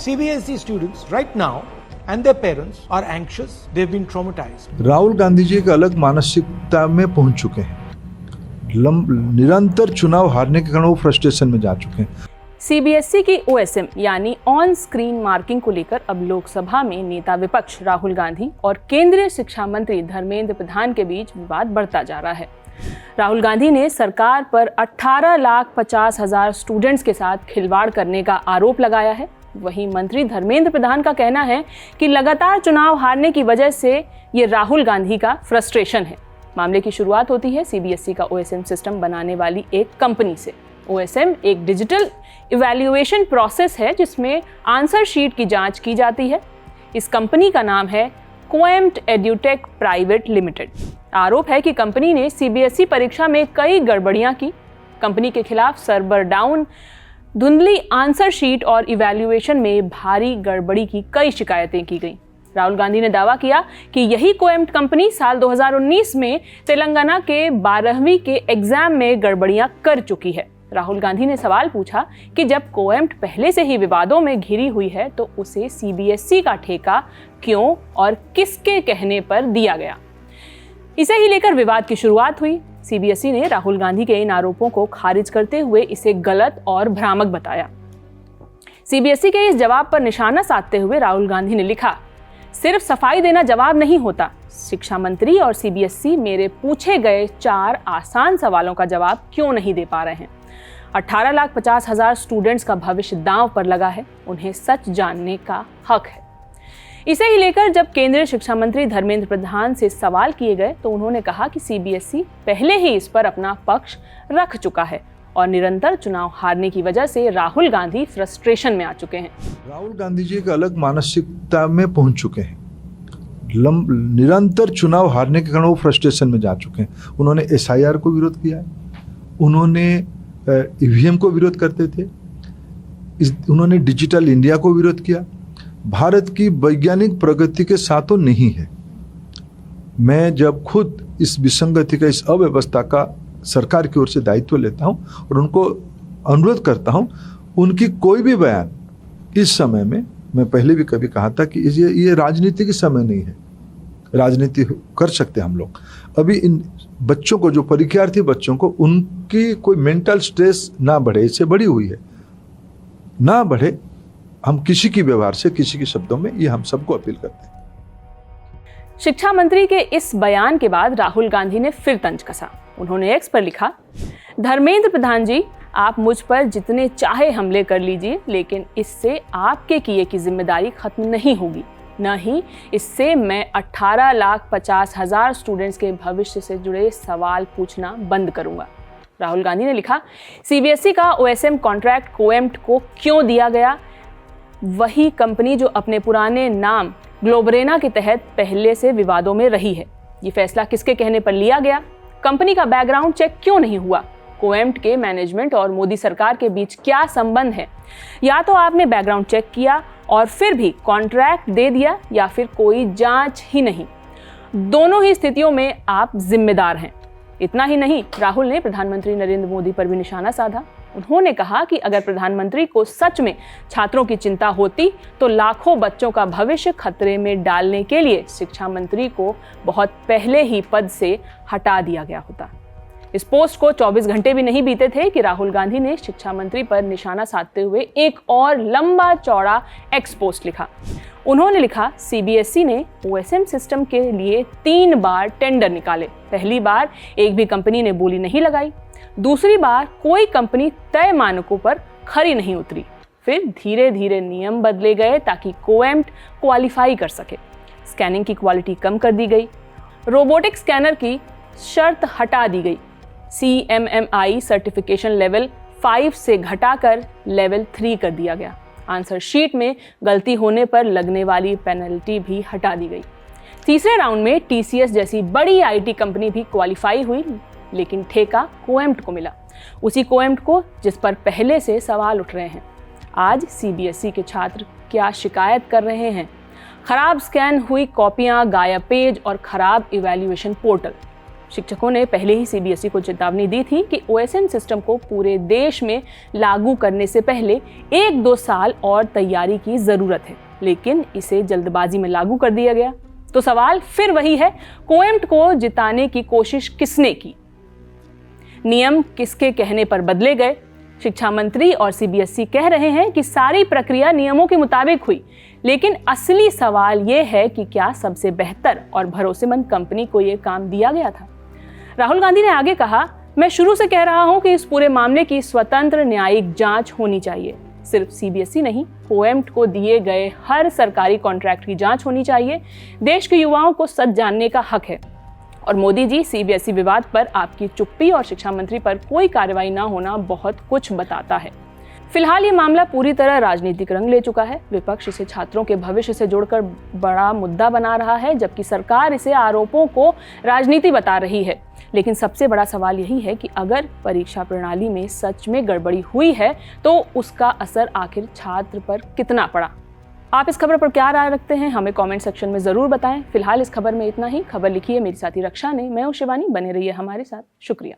CBSE students right now and their parents are anxious, they've been traumatized. Rahul Gandhi ji एक अलग मानसिकता में पहुंच चुके हैं। निरंतर चुनाव हारने के कारण वो फ्रस्ट्रेशन में जा चुके हैं। सीबीएसई की OSM यानी ऑन स्क्रीन मार्किंग को लेकर अब लोकसभा में नेता विपक्ष राहुल गांधी और केंद्रीय शिक्षा मंत्री धर्मेंद्र प्रधान के बीच विवाद बढ़ता जा रहा है। राहुल गांधी ने सरकार पर 18,50,000 स्टूडेंट्स के साथ खिलवाड़ करने का आरोप लगाया है। वहीं मंत्री धर्मेंद्र प्रधान का कहना है कि लगातार चुनाव हारने की वजह से ये राहुल गांधी का फ्रस्ट्रेशन है। मामले की शुरुआत होती है सीबीएसई का OSM सिस्टम बनाने वाली एक कंपनी से। OSM एक डिजिटल इवैल्यूएशन प्रोसेस है जिसमें आंसर शीट की जांच की जाती है। इस कंपनी का नाम है कोएम्प्ट एड्यूटेक प्राइवेट लिमिटेड। आरोप है कि कंपनी ने सीबीएसई परीक्षा में कई गड़बड़ियां की। कंपनी के खिलाफ सर्वर डाउन, धुंधली आंसर शीट और इवैल्यूएशन में भारी गड़बड़ी की कई शिकायतें की गईं। राहुल गांधी ने दावा किया कि यही कोएम्प्ट कंपनी साल 2019 में तेलंगाना के 12वीं के एग्जाम में गड़बड़ियां कर चुकी है। राहुल गांधी ने सवाल पूछा कि जब कोएम्प्ट पहले से ही विवादों में घिरी हुई है तो उसे सीबीएसई का ठेका क्यों और किसके कहने पर दिया गया। इसे ही लेकर विवाद की शुरुआत हुई। सीबीएसई ने राहुल गांधी के इन आरोपों को खारिज करते हुए इसे गलत और भ्रामक बताया। सीबीएसई के इस जवाब पर निशाना साधते हुए राहुल गांधी ने लिखा, सिर्फ सफाई देना जवाब नहीं होता। शिक्षा मंत्री और सीबीएसई मेरे पूछे गए 4 आसान सवालों का जवाब क्यों नहीं दे पा रहे हैं। 18,50,000 स्टूडेंट्स का भविष्य दांव पर लगा है। उन्हें सच जानने का हक है। इसे ही लेकर जब केंद्रीय शिक्षा मंत्री धर्मेंद्र प्रधान से सवाल किए गए तो उन्होंने कहा कि सीबीएसई पहले ही इस पर अपना पक्ष रख चुका है और निरंतर चुनाव हारने की वजह से राहुल गांधी फ्रस्ट्रेशन में आ चुके हैं। राहुल गांधी जी एक अलग मानसिकता में पहुंच चुके हैं। निरंतर चुनाव हारने के कारण वो फ्रस्ट्रेशन में जा चुके हैं। उन्होंने SIR को विरोध किया है, उन्होंने EVM को विरोध करते थे, उन्होंने डिजिटल इंडिया को विरोध किया। भारत की वैज्ञानिक प्रगति के साथ तो नहीं है। मैं जब खुद इस विसंगति का, इस अव्यवस्था का सरकार की ओर से दायित्व लेता हूं और उनको अनुरोध करता हूं, उनकी कोई भी बयान इस समय में, मैं पहले भी कभी कहा था कि ये राजनीति के समय नहीं है। राजनीति कर सकते हम लोग। अभी इन बच्चों को, जो परीक्षार्थी बच्चों को, उनकी कोई मेंटल स्ट्रेस ना बढ़े, इससे बढ़ी हुई है, ना बढ़े। हम किसी की व्यवहार से, किसी के शब्दों में, ये हम सबको अपील करते हैं। शिक्षा मंत्री के इस बयान के बाद राहुल गांधी ने फिर तंज कसा। उन्होंने X पर लिखा, धर्मेंद्र प्रधान जी, आप मुझ पर जितने चाहे हमले कर लीजिए, लेकिन इससे आपके किए की जिम्मेदारी खत्म नहीं होगी। न ही इससे मैं 18,50,000 स्टूडेंट्स के भविष्य से जुड़े सवाल पूछना बंद करूंगा। राहुल गांधी ने लिखा, सीबीएसई का OSM कॉन्ट्रैक्ट कोएम्प्ट को क्यों दिया गया? वही कंपनी जो अपने पुराने नाम ग्लोबरेना के तहत पहले से विवादों में रही है। ये फैसला किसके कहने पर लिया गया? कंपनी का बैकग्राउंड चेक क्यों नहीं हुआ? कोएम्प्ट के मैनेजमेंट और मोदी सरकार के बीच क्या संबंध है? या तो आपने बैकग्राउंड चेक किया और फिर भी कॉन्ट्रैक्ट दे दिया, या फिर कोई जांच ही नहीं। दोनों ही स्थितियों में आप जिम्मेदार हैं। इतना ही नहीं, राहुल ने प्रधानमंत्री नरेंद्र मोदी पर भी निशाना साधा। उन्होंने कहा कि अगर प्रधानमंत्री को सच में छात्रों की चिंता होती तो लाखों बच्चों का भविष्य खतरे में डालने के लिए शिक्षा मंत्री को बहुत पहले ही पद से हटा दिया गया होता। इस पोस्ट को 24 घंटे भी नहीं बीते थे कि राहुल गांधी ने शिक्षा मंत्री पर निशाना साधते हुए एक और लंबा चौड़ा X पोस्ट लिखा। उन्होंने लिखा, सीबीएसई ने OSM सिस्टम के लिए 3 बार टेंडर निकाले। पहली बार एक भी कंपनी ने बोली नहीं लगाई। दूसरी बार कोई कंपनी तय मानकों पर खरी नहीं उतरी। फिर धीरे धीरे नियम बदले गए ताकि कोएम्प्ट क्वालिफाई कर सके। स्कैनिंग की क्वालिटी कम कर दी गई। रोबोटिक स्कैनर की शर्त हटा दी गई। CMMI सर्टिफिकेशन लेवल 5 से घटाकर लेवल 3 कर दिया गया। आंसर शीट में गलती होने पर लगने वाली पेनल्टी भी हटा दी गई। तीसरे राउंड में TCS जैसी बड़ी IT कंपनी भी क्वालिफाई हुई, लेकिन ठेका कोएम्प्ट को मिला। उसी कोएम्प्ट को जिस पर पहले से सवाल उठ रहे हैं। आज CBSE के छात्र क्या शिकायत कर रहे हैं? खराब स्कैन हुई कॉपियां, गायब पेज और खराब इवैल्यूएशन पोर्टल। शिक्षकों ने पहले ही सीबीएसई को चेतावनी दी थी कि ओएसएम सिस्टम को पूरे देश में लागू करने से पहले 1-2 साल और तैयारी की जरूरत है, लेकिन इसे जल्दबाजी में लागू कर दिया गया। तो सवाल फिर वही है, कोएम्ट को जिताने की कोशिश किसने की? नियम किसके कहने पर बदले गए? शिक्षा मंत्री और सीबीएसई कह रहे हैं कि सारी प्रक्रिया नियमों के मुताबिक हुई, लेकिन असली सवाल ये है कि क्या सबसे बेहतर और भरोसेमंद कंपनी को ये काम दिया गया था? राहुल गांधी ने आगे कहा, मैं शुरू से कह रहा हूं कि इस पूरे मामले की स्वतंत्र न्यायिक जांच होनी चाहिए। सिर्फ सीबीएसई नहीं, कोएम्ट को दिए गए हर सरकारी कॉन्ट्रैक्ट की जांच होनी चाहिए। देश के युवाओं को सच जानने का हक है। और मोदी जी, सीबीएसई विवाद पर आपकी चुप्पी और शिक्षा मंत्री पर कोई कार्रवाई ना होना बहुत कुछ बताता है। फिलहाल ये मामला पूरी तरह राजनीतिक रंग ले चुका है। विपक्ष इसे छात्रों के भविष्य से जोड़कर बड़ा मुद्दा बना रहा है, जबकि सरकार इसे आरोपों को राजनीति बता रही है। लेकिन सबसे बड़ा सवाल यही है कि अगर परीक्षा प्रणाली में सच में गड़बड़ी हुई है तो उसका असर आखिर छात्र पर कितना पड़ा? आप इस खबर पर क्या राय रखते हैं, हमें कमेंट सेक्शन में जरूर बताएं। फिलहाल इस खबर में इतना ही। खबर लिखी है मेरी साथी रक्षा ने, मैं हूं शिवानी। बने रहिए हमारे साथ। शुक्रिया।